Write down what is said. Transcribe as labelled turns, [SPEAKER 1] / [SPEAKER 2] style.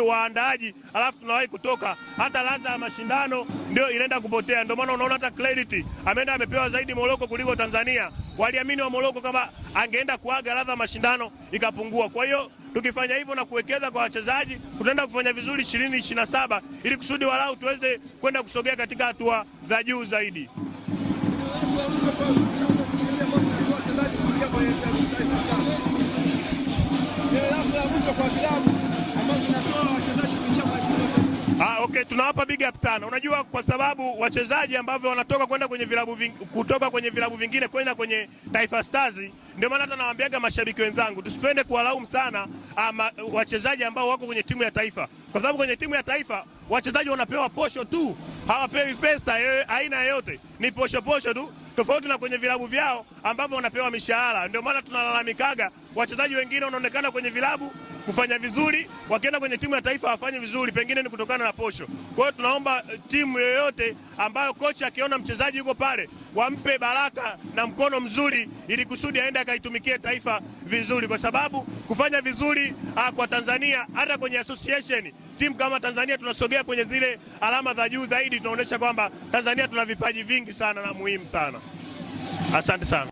[SPEAKER 1] waandaaji alafu tunawahi kutoka, hata ladha ya mashindano ndio inaenda kupotea. Ndio maana unaona hata credit amepewa zaidi Morocco kuliko Tanzania. Waliamini wa Morocco kama angeenda kuaga ladha mashindano ikapungua. Kwa hiyo tukifanya hivyo na kuwekeza kwa wachezaji, tutaenda kufanya vizuri 2027 ili kusudi walau tuweze kwenda kusogea katika hatua za juu zaidi. Okay, tunawapa big up sana. Unajua kwa sababu wachezaji ambao wanatoka kwenda kwenye vilabu vingine kwenda kwenye Taifa Stars, ndio maana hata nawaambiaga mashabiki wenzangu tusipende kuwalaumu sana wachezaji ambao wako kwenye timu ya taifa. Kwa sababu kwenye timu ya taifa wachezaji wanapewa posho tu, hawapewi pesa aina yoyote, ni posho tu, tofauti na kwenye vilabu vyao ambavyo wanapewa mishahara. Ndio maana tunalalamikaga wachezaji wengine wanaonekana kwenye vilabu kufanya vizuri, wakienda kwenye timu ya taifa wafanye vizuri, pengine ni kutokana na posho. Kwa hiyo tunaomba timu yoyote ambayo kocha akiona mchezaji yuko pale, wampe baraka na mkono mzuri ili kusudi aende akaitumikie taifa vizuri, kwa sababu kufanya vizuri kwa Tanzania, hata kwenye association timu kama Tanzania tunasogea kwenye zile alama za juu zaidi, tunaonyesha kwamba Tanzania tuna vipaji vingi sana na muhimu sana. Asante sana.